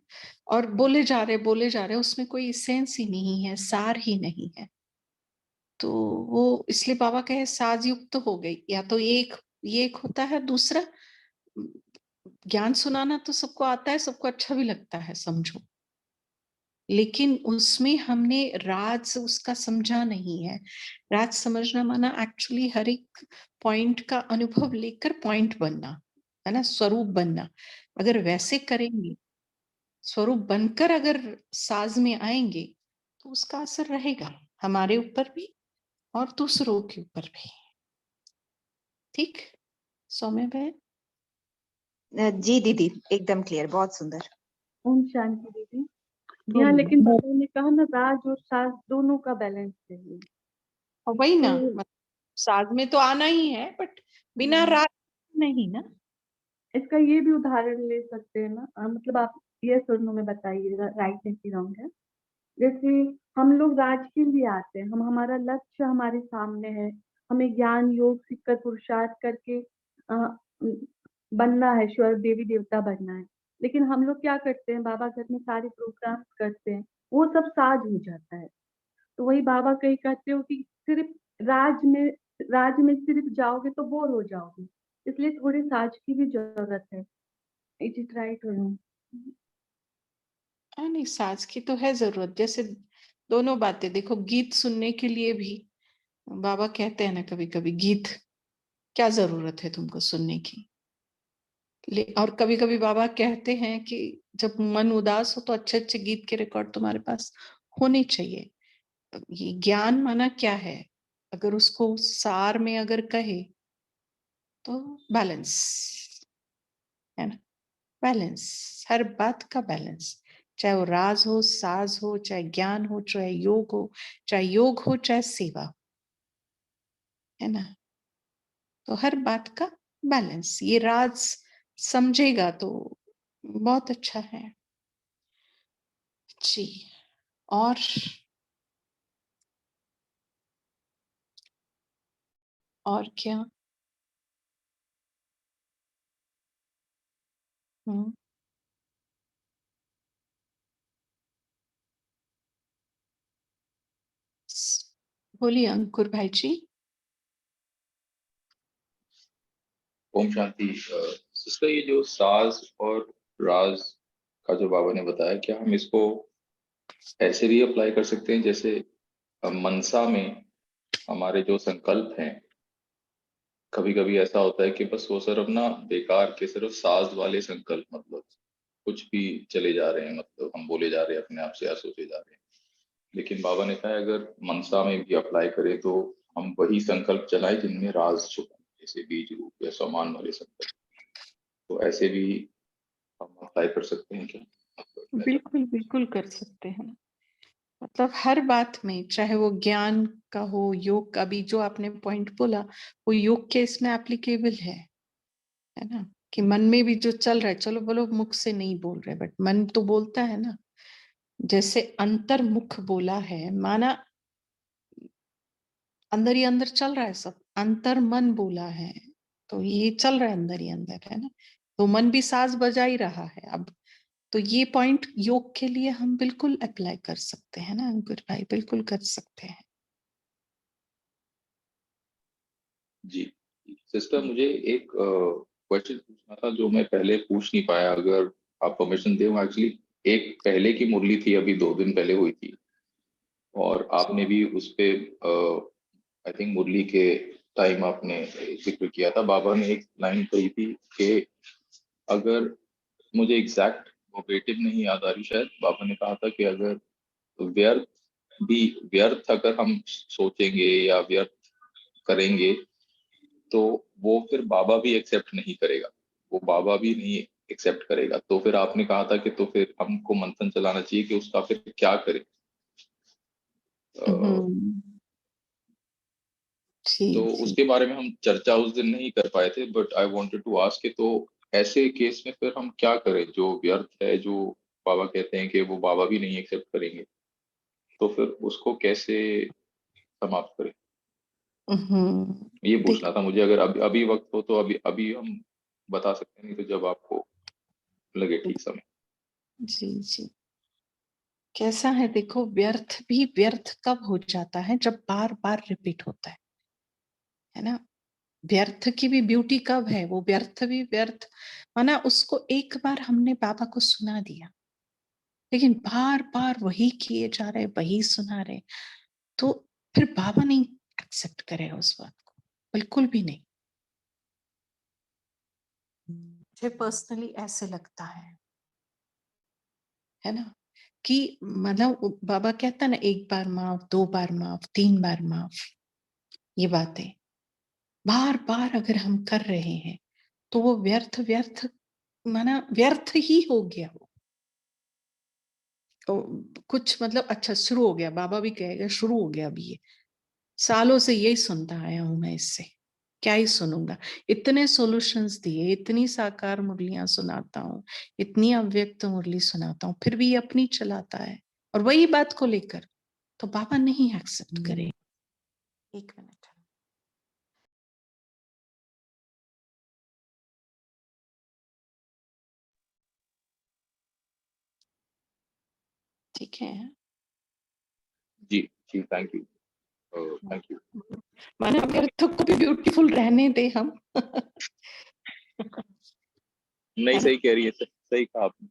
और बोले जा रहे उसमें कोई सेंस ही नहीं है, सार ही नहीं है, तो वो इसलिए बाबा कहे साज युक्त हो गई। या तो एक ये एक होता है, दूसरा ज्ञान सुनाना तो सबको आता है, सबको अच्छा भी लगता है समझो, लेकिन उसमें हमने राज उसका समझा नहीं है। राज समझना माना एक्चुअली हर एक पॉइंट का अनुभव लेकर पॉइंट बनना है ना, स्वरूप बनना। अगर वैसे करेंगे, स्वरूप बनकर अगर साज में आएंगे, तो उसका असर रहेगा हमारे ऊपर भी और दूसरों के ऊपर भी। ठीक सौम्य बहन। जी दीदी एकदम क्लियर, बहुत सुंदर। ओम शांति दीदी। यहाँ लेकिन बाबा ने कहा ना, राज और साज दोनों का बैलेंस चाहिए। और वही ना, तो साज में तो आना ही है, बट बिना राज नहीं ना। इसका ये भी उदाहरण ले सकते हैं ना, मतलब आप ये सुनने में बताइए राइट है कि रॉन्ग है। जैसे हम लोग राज के लिए आते हैं, हम हमारा लक्ष्य हमारे सामने है, हमें ज्ञान योग सीखकर पुरुषार्थ करके बनना है, श्वर देवी देवता बनना है। लेकिन हम लोग क्या करते हैं, बाबा घर में सारे प्रोग्राम करते हैं, वो सब साज हो जाता है। तो वही बाबा कहीं कहते हो कि सिर्फ राज में सिर्फ जाओगे तो बोर हो जाओगे, इसलिए थोड़े साज की भी जरूरत है। इज इट राइट और नो? नहीं, साज की तो है जरूरत। जैसे दोनों बातें देखो, गीत सुनने के लिए भी बाबा कहते हैं ना कभी कभी, गीत क्या जरूरत है तुमको सुनने की। और कभी कभी बाबा कहते हैं कि जब मन उदास हो तो अच्छे अच्छे गीत के रिकॉर्ड तुम्हारे पास होने चाहिए। ये ज्ञान माना क्या है, अगर उसको सार में अगर कहे तो बैलेंस है ना, बैलेंस, हर बात का बैलेंस, चाहे वो राज हो, साज हो, चाहे ज्ञान हो, चाहे योग हो, चाहे योग हो, चाहे सेवा, है ना। तो हर बात का बैलेंस, ये राज समझेगा तो बहुत अच्छा है जी। और क्या? हम्म, बोलिए अंकुर भाई जी। ओम शांति। सिस्टर, ये जो साज और राज का जो बाबा ने बताया, क्या हम इसको ऐसे भी अप्लाई कर सकते हैं जैसे मनसा में हमारे जो संकल्प हैं, कभी कभी ऐसा होता है कि बस वो सिर्फ ना बेकार के सिर्फ साज वाले संकल्प, मतलब कुछ भी चले जा रहे हैं, मतलब हम बोले जा रहे हैं अपने आप से या सोचे जा रहे हैं। लेकिन बाबा ने कहा अगर मनसा में भी अप्लाई करें तो हम वही संकल्प चलाएं जिनमें राज छुपा है, जैसे बीज रूप या समान वाले संकल्प। तो ऐसे भी हम अप्लाई कर सकते हैं क्या? बिल्कुल बिल्कुल कर सकते हैं। मतलब हर बात में, चाहे वो ज्ञान का हो, योग का भी, जो आपने पॉइंट बोला वो योग के इसमें एप्लीकेबल है ना। कि मन में भी जो चल रहा है, चलो बोलो मुख से नहीं बोल रहे बट मन तो बोलता है ना। जैसे अंतर्मुख बोला है, माना अंदर ही अंदर चल रहा है सब, अंतर मन बोला है तो ये चल रहा है अंदर ही अंदर, है ना। तो मन भी साज बजा ही रहा है अब। तो ये पॉइंट योग के लिए हम बिल्कुल अप्लाई कर सकते हैं ना अंकुर भाई, बिल्कुल कर सकते हैं। जी सिस्टर, मुझे एक क्वेश्चन पूछना था जो मैं पहले पूछ नहीं पाया, अगर आप परमिशन दें। एक्चुअली एक पहले की मुरली थी, अभी 2 दिन पहले हुई थी, और आपने भी उस पे आई थिंक मुरली के टाइम आपने जिक्र किया था। बाबा ने एक लाइन कही थी कि अगर, मुझे एग्जैक्ट वर्बेटिम नहीं याद आ रही, शायद बाबा ने कहा था कि अगर व्यर्थ भी, व्यर्थ अगर हम सोचेंगे या व्यर्थ करेंगे तो वो फिर बाबा भी एक्सेप्ट नहीं करेगा, वो बाबा भी नहीं एक्सेप्ट करेगा। तो फिर आपने कहा था कि तो फिर हमको मंथन चलाना चाहिए कि उसका फिर क्या करें। तो जी उसके बारे में हम चर्चा उस दिन नहीं कर पाए थे, but I wanted to ask तो ऐसे केस में फिर हम क्या करें, जो व्यर्थ है, जो बाबा कहते हैं कि वो बाबा भी नहीं एक्सेप्ट करेंगे, तो फिर उसको कैसे समाप्त करें, ये देख, पूछना था मुझे। अगर अभी अभी वक्त हो तो अभी अभी हम बता सकते हैं, नहीं तो जब आपको लगे ठीक समय। जी कैसा है देखो, व्यर्थ भी व्यर्थ कब हो जाता है, जब बार बार रिपीट होता है ना। व्यर्थ की भी ब्यूटी कब है, वो व्यर्थ भी व्यर्थ माना उसको एक बार हमने बाबा को सुना दिया, लेकिन बार बार वही किए जा रहे, वही सुना रहे, तो फिर बाबा नहीं एक्सेप्ट करेगा उस बात को, बिल्कुल भी नहीं। मुझे पर्सनली ऐसे लगता है ना, कि मतलब बाबा कहता है ना, एक बार माफ, 2 बार माफ, 3 बार माफ, ये बातें बार बार अगर हम कर रहे हैं तो वो व्यर्थ व्यर्थ माना व्यर्थ ही हो गया वो। तो कुछ मतलब अच्छा शुरू हो गया, बाबा भी कहेगा शुरू हो गया अभी, ये सालों से यही सुनता आया हूं मैं, इससे क्या ही सुनूंगा। इतने सॉल्यूशंस दिए, इतनी साकार मुरलियां सुनाता हूँ, इतनी अव्यक्त मुरली सुनाता हूँ, फिर भी ये अपनी चलाता है और वही बात को लेकर, तो बाबा नहीं एक्सेप्ट करे। एक मिनट। ठीक है। जी जी, थैंक यू, थैंक यू। माने अगर खुद को भी ब्यूटीफुल रहने दे हम। नहीं, है ना? सही कह रही है, सही कहा आपने।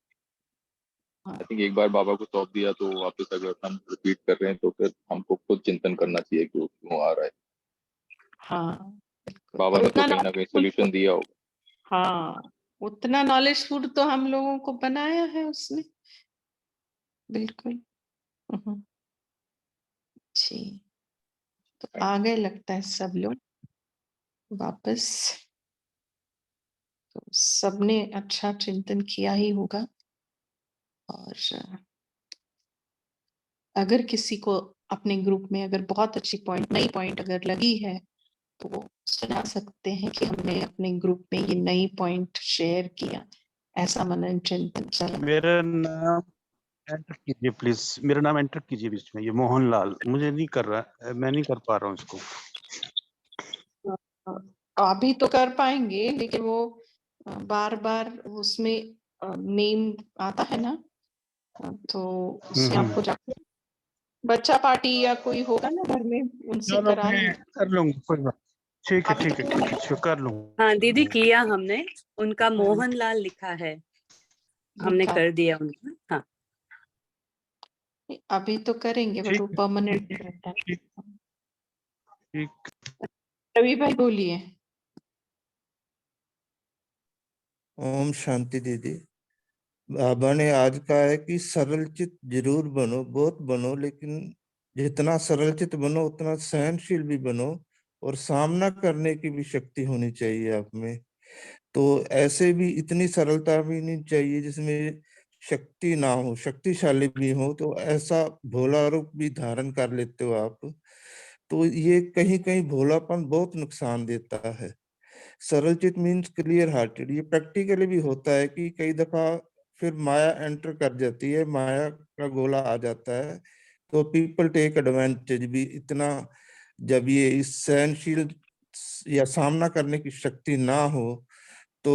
हाँ, आई थिंक एक बार बाबा को सौंप दिया तो वापस अगर हम रिपीट कर रहे हैं तो फिर हमको खुद चिंतन करना चाहिए कि वो क्यों आ रहा है। हाँ, बिल्कुल। बाबा और ने तो उतना कहीं ना कहीं सोल्यूशन दिया होगा। हाँ, उतना नॉलेजफुल तो हम लोगों को बनाया है उसने, बिल्कुल। हम्म, जी, तो आ गए लगता है सब लोग वापस। तो सबने अच्छा चिंतन किया ही होगा। और अगर किसी को अपने ग्रुप में अगर बहुत अच्छी पॉइंट, नई पॉइंट अगर लगी है तो वो सुना सकते हैं कि हमने अपने ग्रुप में ये नई पॉइंट शेयर किया, ऐसा मनन चिंतन चला। मेरा नाम एंटर कीजिए प्लीज, मेरा नाम एंटर कीजिए बीच में। ये मोहनलाल, मुझे नहीं कर रहा, मैं नहीं कर पा रहा हूँ इसको। अभी तो कर पाएंगे, लेकिन वो बार बार उसमें नेम आता है ना, तो उसमें आपको जाके बच्चा पार्टी या कोई होगा ना घर में, उनसे चलो करा मैं लीजिए। कर लूंगा, कोई बात। ठीक है अभी ठीक है तो ठीक है, इसको कर लूंगा। हाँ दीदी, किया हमने, उनका मोहनलाल लिखा है, हमने लिखा, कर दिया उनका। हाँ अभी तो करेंगे बट ठीक वो है परमानेंट रहता है। ठीक ठीक। रवि भाई बोलिए। ओम शांति दीदी। बाबा ने आज कहा है कि सरल चित जरूर बनो, बहुत बनो, लेकिन जितना सरल चित बनो उतना सहनशील भी बनो, और सामना करने की भी शक्ति होनी चाहिए आप में। तो ऐसे भी इतनी सरलता भी नहीं चाहिए जिसमें शक्ति ना हो, शक्तिशाली भी हो, तो ऐसा भोला रूप भी धारण कर लेते हो आप। तो ये कहीं कहीं भोलापन बहुत नुकसान देता है। सरल चित मीन्स क्लियर हार्टेड, ये प्रैक्टिकली भी होता है कि कई दफा फिर माया एंटर कर जाती है, माया का गोला आ जाता है, तो पीपल टेक एडवांटेज भी इतना। जब ये इस सहनशील या सामना करने की शक्ति ना हो तो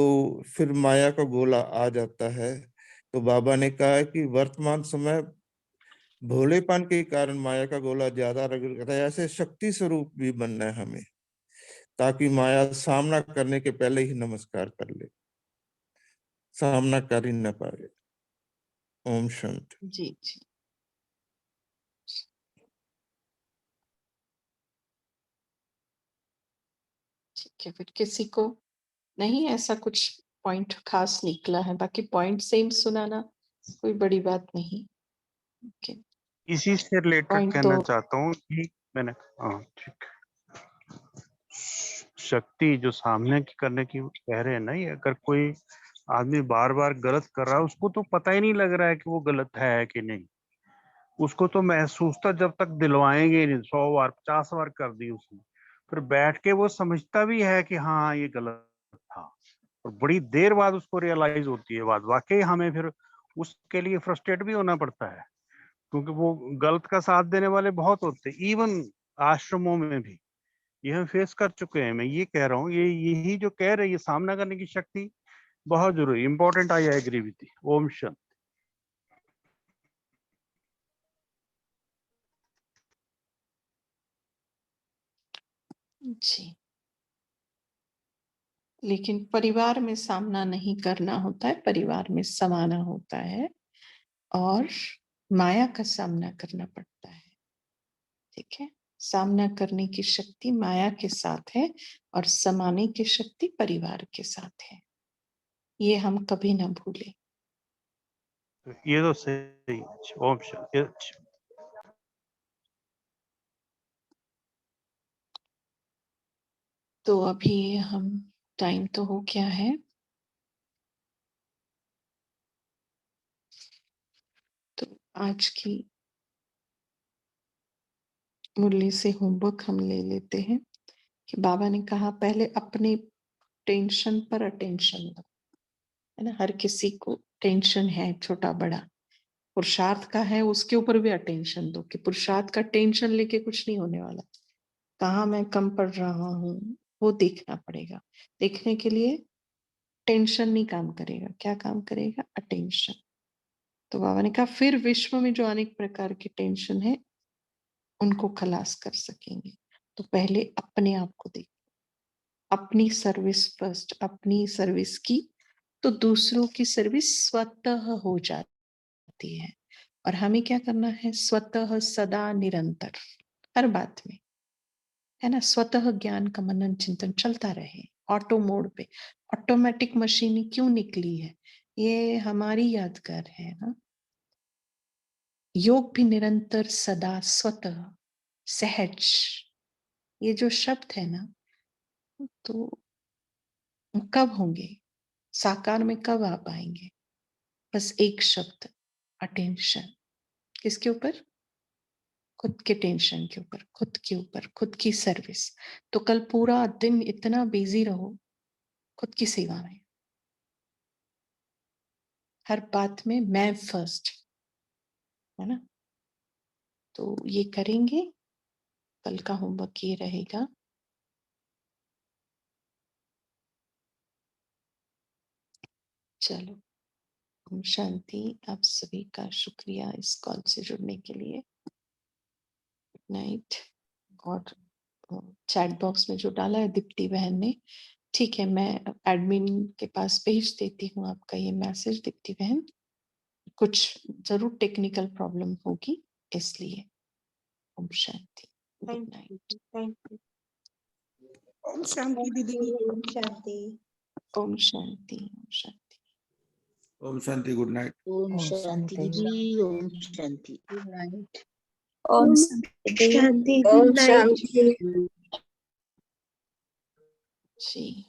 फिर माया का गोला आ जाता है। तो बाबा ने कहा है कि वर्तमान समय भोलेपन के कारण माया का गोला ज्यादा रगड़ता है, ऐसे शक्ति स्वरूप भी बनना है हमें, ताकि माया सामना करने के पहले ही नमस्कार कर ले, सामना कर ही न पाए। ओम शांति। जी जी, ठीक है। फिर किसी को नहीं ऐसा कुछ पॉइंट खास निकला है, बाकी पॉइंट सेम सुनाना कोई बड़ी बात नहीं। ओके, इसी से रिलेटेड पॉइंट कहना तो चाहता हूँ कि मैंने, हाँ ठीक, शक्ति जो सामने की करने की कह रहे हैं ना, ये अगर कोई आदमी बार बार गलत कर रहा है, उसको तो पता ही नहीं लग रहा है कि वो गलत है कि नहीं। उसको तो महसूस था जब तक दिलवाएंगे नहीं, 100 बार 50 बार कर दी उसने, फिर बैठ के वो समझता भी है कि हाँ ये गलत था, और बड़ी देर बाद उसको रियलाइज होती है बात। वाकई हमें फिर उसके लिए फ्रस्ट्रेट भी होना पड़ता है, क्योंकि वो गलत का साथ देने वाले बहुत होते हैं, इवन आश्रमों में भी। ये हम फेस कर चुके हैं। मैं ये कह रहा हूँ, ये यही जो कह रही है सामना करने की शक्ति बहुत जरूरी, important. I agree with you. ओम शांति। जी, लेकिन परिवार में सामना नहीं करना होता है, परिवार में समाना होता है और माया का सामना करना पड़ता है। ठीक है, सामना करने की शक्ति माया के साथ है और समाने की शक्ति परिवार के साथ है, ये हम कभी ना भूलें। ये तो सही है। ओम शांति। तो अभी हम, टाइम तो हो गया है, तो आज की मुरली से होमवर्क हम ले लेते हैं कि बाबा ने कहा पहले अपने टेंशन पर अटेंशन दो, है ना। हर किसी को टेंशन है, छोटा बड़ा, पुरुषार्थ का है उसके ऊपर भी अटेंशन दो कि पुरुषार्थ का टेंशन लेके कुछ नहीं होने वाला। कहाँ मैं कम पड़ रहा हूँ वो देखना पड़ेगा। देखने के लिए टेंशन नहीं काम करेगा, क्या काम करेगा? अटेंशन। तो बाबा ने कहा फिर विश्व में जो अनेक प्रकार की टेंशन है उनको खलास कर सकेंगे। तो पहले अपने आप को देखो, अपनी सर्विस फर्स्ट, अपनी सर्विस की तो दूसरों की सर्विस स्वतः हो जाती है। और हमें क्या करना है? स्वतः, सदा, निरंतर, हर बात में, है ना? स्वतः ज्ञान का मनन चिंतन चलता रहे ऑटो मोड पे। ऑटोमेटिक मशीन क्यों निकली है? ये हमारी यादगार है ना। योग भी निरंतर, सदा, स्वतः, सहज, ये जो शब्द है ना, तो कब होंगे साकार में, कब आ पाएंगे? बस एक शब्द, अटेंशन। किसके ऊपर? खुद के टेंशन के ऊपर, खुद के ऊपर, खुद की सर्विस। तो कल पूरा दिन इतना बिजी रहो खुद की सेवा में, हर बात में मैं फर्स्ट, है ना। तो ये करेंगे। कल का होमवर्क ये रहेगा। चलो, ओम शांति। आप सभी का शुक्रिया इस कॉल से जुड़ने के लिए। Good night. और चैट बॉक्स में जो डाला है दीप्ति बहन ने, ठीक है, मैं एडमिन के पास भेज देती हूँ आपका ये मैसेज दीप्ति बहन। कुछ जरूर टेक्निकल प्रॉब्लम होगी इसलिए। ओम शांति, गुड नाइट। Thank you. ओम शांति दीदी। ओम शांति। ओम शांति, ओम शांति। ओम शांति, गुड नाइट। ओम शांति दीदी, ओम शांति, गुड नाइट। ओम शांति, गुड नाइट। जी।